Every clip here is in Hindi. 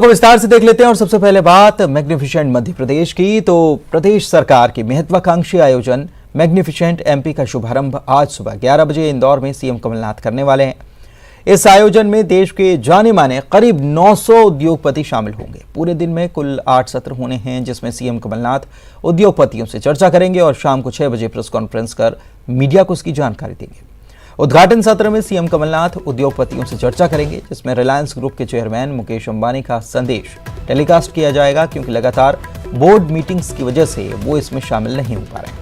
को विस्तार से देख लेते हैं और सबसे पहले बात मैग्निफिसेंट मध्य प्रदेश की। तो प्रदेश सरकार की महत्वाकांक्षी आयोजन मैग्निफिसेंट एमपी का शुभारंभ आज सुबह 11 बजे इंदौर में सीएम कमलनाथ करने वाले हैं। इस आयोजन में देश के जाने माने करीब 900 उद्योगपति शामिल होंगे। पूरे दिन में कुल 8 सत्र होने हैं, जिसमें सीएम कमलनाथ उद्योगपतियों से चर्चा करेंगे और शाम को 6 बजे प्रेस कॉन्फ्रेंस कर मीडिया को इसकी जानकारी देंगे। उद्घाटन सत्र में सीएम कमलनाथ उद्योगपतियों से चर्चा करेंगे, जिसमें रिलायंस ग्रुप के चेयरमैन मुकेश अंबानी का संदेश टेलीकास्ट किया जाएगा, क्योंकि लगातार बोर्ड मीटिंग्स की वजह से वो इसमें शामिल नहीं हो पा रहे हैं।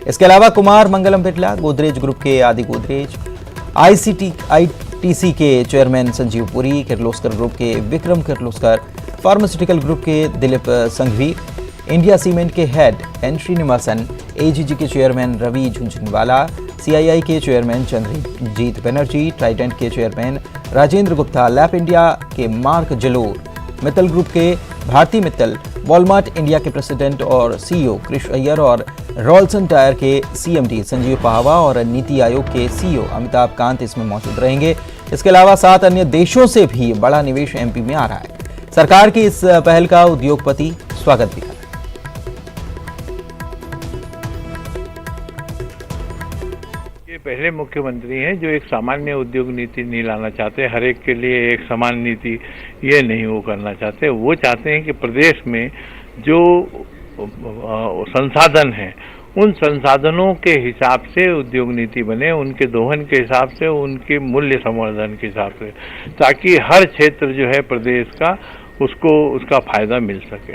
इसके अलावा कुमार मंगलम बिरला, गोदरेज ग्रुप के आदि गोदरेज, आईटीसी के चेयरमैन संजीव पुरी, किर्लोस्कर ग्रुप के विक्रम किर्लोस्कर, फार्मास्यूटिकल ग्रुप के दिलीप संघवी, इंडिया सीमेंट के हेड एन श्रीनिवासन, एजीजी के चेयरमैन रवि झुंझुनवाला, सीआईआई के चेयरमैन चंद्रजीत बनर्जी, ट्राइडेंट के chairman Rajendra Gupta, lap India के मार्क जलोर, मित्तल ग्रुप के भारती मित्तल, वॉलमार्ट इंडिया के प्रेसिडेंट और सीईओ कृष अय्यर और रॉल्सन टायर के सीएमडी संजीव पाहवा और नीति आयोग के सीईओ अमिताभ कांत इसमें मौजूद रहेंगे। इसके अलावा 7 अन्य देशों से भी बड़ा निवेश एमपी में आ रहा है। सरकार की इस पहल का उद्योगपति स्वागत भी कर रहे हैं। पहले मुख्यमंत्री हैं जो एक सामान्य उद्योग नीति नहीं लाना चाहते, हर एक के लिए एक समान नीति ये नहीं वो करना चाहते। वो चाहते हैं कि प्रदेश में जो संसाधन हैं उन संसाधनों के हिसाब से उद्योग नीति बने, उनके दोहन के हिसाब से, उनके मूल्य संवर्धन के हिसाब से, ताकि हर क्षेत्र जो है प्रदेश का उसको उसका फायदा मिल सके।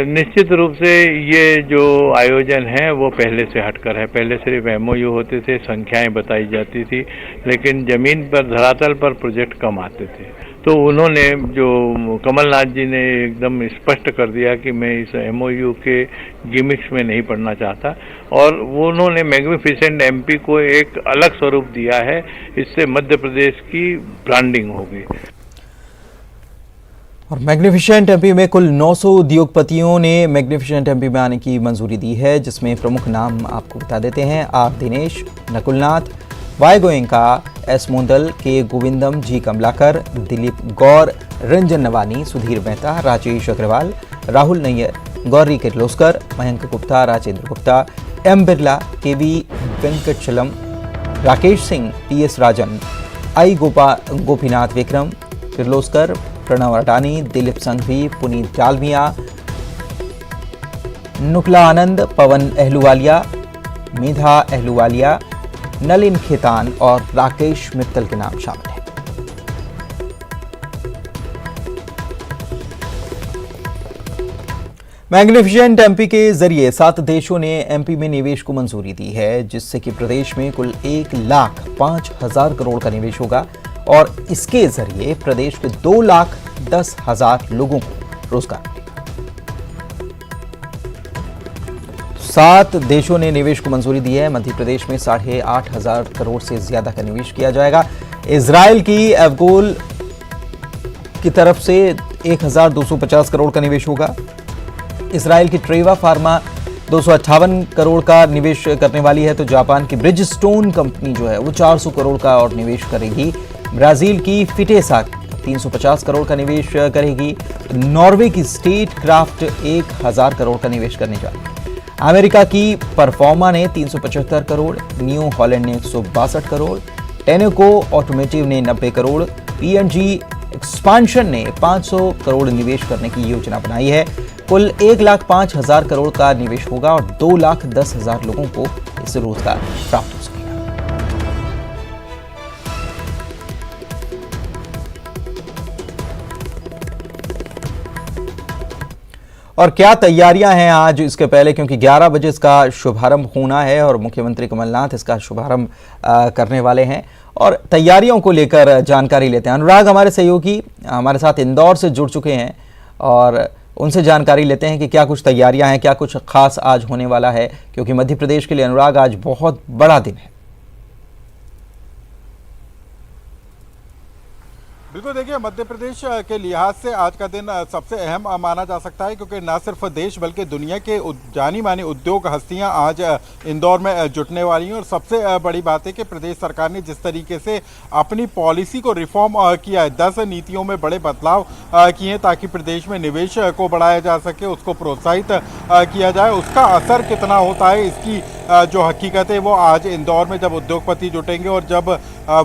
निश्चित रूप से ये जो आयोजन है वो पहले से हटकर है। पहले सिर्फ एमओयू होते थे, संख्याएं बताई जाती थी, लेकिन जमीन पर धरातल पर प्रोजेक्ट कम आते थे। तो उन्होंने जो कमलनाथ जी ने एकदम स्पष्ट कर दिया कि मैं इस एमओयू के गिमिक्स में नहीं पड़ना चाहता, और वो उन्होंने मैग्निफिसेंट एमपी को एक अलग स्वरूप दिया है। इससे मध्य प्रदेश की ब्रांडिंग होगी। और मैग्निफिसेंट एमपी में कुल 900 उद्योगपतियों ने मैग्निफिसेंट एमपी में आने की मंजूरी दी है, जिसमें प्रमुख नाम आपको बता देते हैं। R Dinesh, Nakulnath, Y Goenka, S Mondal, K Govindam, G Kamalakar, Dilip Gaur, Ranjan Nawani, Sudhir Mehta, Rajesh Agarwal, Rahul Nayyar, Gauri Kirloskar, Mayank Gupta, Rajendra Gupta, M Birla, KV Venkatachalam, Rakesh Singh, TS Rajan, I Gopinath Vikram Kirloskar, Pranav Adani, Dilip Sanghvi, Puneet Dalmia, Nukala Anand, Pawan Ahluwalia, Medha Ahluwalia, Nalin Khaitan और राकेश मित्तल के नाम शामिल हैं। मैग्निफिसेंट एमपी के जरिए 7 देशों ने एमपी में निवेश को मंजूरी दी है, जिससे कि प्रदेश में कुल 1,05,000 करोड़ का निवेश होगा और इसके जरिए प्रदेश के 2,10,000 लोगों को रोजगार मिलेगा। 7 देशों ने निवेश को मंजूरी दी है। मध्य प्रदेश में 8,500 करोड़ से ज्यादा का निवेश किया जाएगा। इजराइल की एवगोल की तरफ से 1,250 करोड़ का निवेश होगा। इजराइल की ट्रेवा फार्मा 258 करोड़ का निवेश करने वाली है, तो जापान की ब्रिजस्टोन कंपनी जो है वो 400 करोड़ का और निवेश करेगी। ब्राजील की फिटेसा 350 करोड़ का निवेश करेगी। नॉर्वे की स्टेट क्राफ्ट 1,000 करोड़ का निवेश करने जा रही है। अमेरिका की परफॉर्मा ने 375 करोड़, न्यू हॉलैंड ने 162 करोड़, टेनेको ऑटोमेटिव ने 90 करोड़, पीएनजी एक्सपांशन ने 500 करोड़ निवेश करने की योजना बनाई है। कुल 1,05,000 करोड़ का निवेश होगा और 2,10,000 लोगों को इससे रोजगार प्राप्त हो सकेगा। और क्या तैयारियां हैं आज इसके पहले, क्योंकि 11 बजे इसका शुभारंभ होना है और मुख्यमंत्री कमलनाथ इसका शुभारंभ करने वाले हैं। और तैयारियों को लेकर जानकारी लेते हैं। अनुराग हमारे सहयोगी हमारे साथ इंदौर से जुड़ चुके हैं और उनसे जानकारी लेते हैं कि क्या कुछ तैयारियां हैं, क्या कुछ खास आज होने वाला है, क्योंकि मध्य प्रदेश के लिए अनुराग आज बहुत बड़ा दिन है। बिल्कुल, देखिए मध्य प्रदेश के लिहाज से आज का दिन सबसे अहम माना जा सकता है, क्योंकि न सिर्फ देश बल्कि दुनिया के जानी मानी उद्योग हस्तियां आज इंदौर में जुटने वाली हैं। और सबसे बड़ी बात है कि प्रदेश सरकार ने जिस तरीके से अपनी पॉलिसी को रिफॉर्म किया है, 10 नीतियों में बड़े बदलाव किए हैं ताकि प्रदेश में निवेश को बढ़ाया जा सके, उसको प्रोत्साहित किया जाए। उसका असर कितना होता है, इसकी जो हकीकत है वो आज इंदौर में जब उद्योगपति जुटेंगे और जब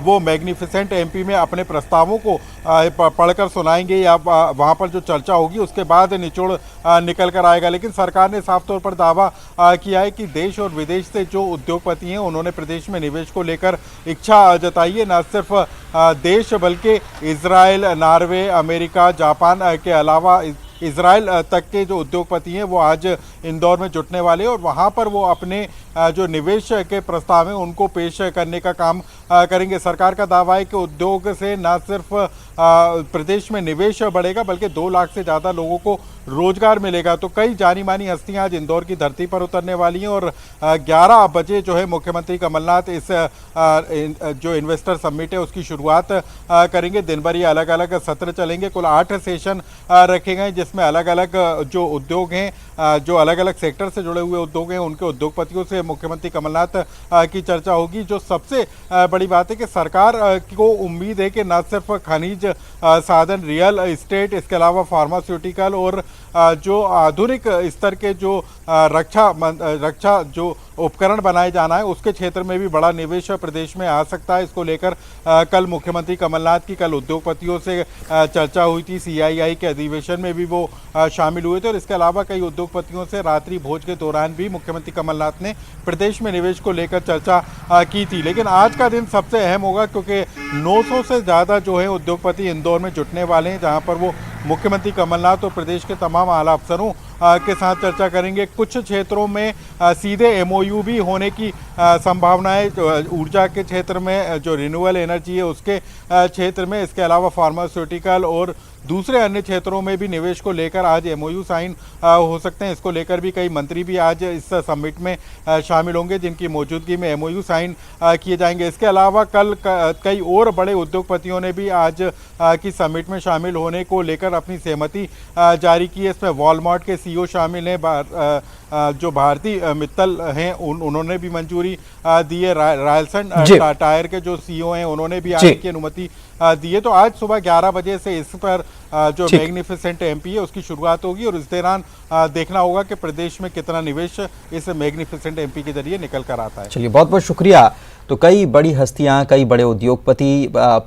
वो मैग्निफिसेंट एमपी में अपने प्रस्तावों को पढ़कर सुनाएंगे या वहाँ पर जो चर्चा होगी उसके बाद निचोड़ निकल कर आएगा। लेकिन सरकार ने साफ तौर पर दावा किया है कि देश और विदेश से जो उद्योगपति हैं उन्होंने प्रदेश में निवेश को लेकर इच्छा जताई है। न सिर्फ देश बल्कि इजराइल, नॉर्वे, अमेरिका, जापान के अलावा इजराइल तक के जो उद्योगपति हैं वो आज इंदौर में जुटने वाले हैं और वहाँ पर वो अपने जो निवेश के प्रस्ताव हैं उनको पेश करने का काम करेंगे। सरकार का दावा है कि उद्योग से न सिर्फ प्रदेश में निवेश बढ़ेगा बल्कि 2 लाख से ज़्यादा लोगों को रोजगार मिलेगा। तो कई जानी मानी हस्तियां आज इंदौर की धरती पर उतरने वाली हैं और 11 बजे जो है मुख्यमंत्री कमलनाथ इस जो इन्वेस्टर समिट है उसकी शुरुआत करेंगे। दिन भर ये अलग अलग सत्र चलेंगे, कुल 8 सेशन रखे गए जिसमें अलग अलग जो उद्योग हैं, जो अलग अलग सेक्टर से जुड़े हुए उद्योग हैं, उनके उद्योगपतियों से मुख्यमंत्री कमलनाथ की चर्चा होगी। जो सबसे बड़ी बात है कि सरकार को उम्मीद है कि न सिर्फ खनिज साधन, रियल एस्टेट, इसके अलावा फार्मास्यूटिकल और जो आधुनिक स्तर के जो रक्षा जो उपकरण बनाए जाना है उसके क्षेत्र में भी बड़ा निवेश प्रदेश में आ सकता है। इसको लेकर कल मुख्यमंत्री कमलनाथ की कल उद्योगपतियों से चर्चा हुई थी, CII के अधिवेशन में भी वो शामिल हुए थे और इसके अलावा कई उद्योगपतियों से रात्रि भोज के दौरान भी मुख्यमंत्री कमलनाथ ने प्रदेश में निवेश को लेकर चर्चा की थी। लेकिन आज का दिन सबसे अहम होगा क्योंकि 900 से ज़्यादा जो है उद्योगपति इंदौर में जुटने वाले हैं, जहाँ पर वो मुख्यमंत्री कमलनाथ और प्रदेश के तमाम आला अफसरों के साथ चर्चा करेंगे। कुछ क्षेत्रों में सीधे MOU भी होने की संभावना है, ऊर्जा के क्षेत्र में, जो रिन्यूएबल एनर्जी है उसके क्षेत्र में, इसके अलावा फार्मास्यूटिकल और दूसरे अन्य क्षेत्रों में भी निवेश को लेकर आज MOU साइन हो सकते हैं। इसको लेकर भी कई मंत्री भी आज इस समिट में शामिल होंगे जिनकी मौजूदगी में MOU साइन किए जाएंगे। इसके अलावा कल कई और बड़े उद्योगपतियों ने भी आज की समिट में शामिल होने को लेकर अपनी सहमति जारी की है। इसमें वॉलमार्ट के CEO शामिल हैं, जो भारती मित्तल हैं उन्होंने भी मंजूरी दी है, रायलसन टायर के जो CEO हैं उन्होंने भी आने की अनुमति दी है। तो आज सुबह 11 बजे से इस पर जो मैग्निफिसेंट MP है उसकी शुरुआत होगी और इस दौरान देखना होगा कि प्रदेश में कितना निवेश इस मैग्निफिसेंट MP के जरिए निकल कर आता है। चलिए, बहुत बहुत शुक्रिया। तो कई बड़ी हस्तियां, कई बड़े उद्योगपति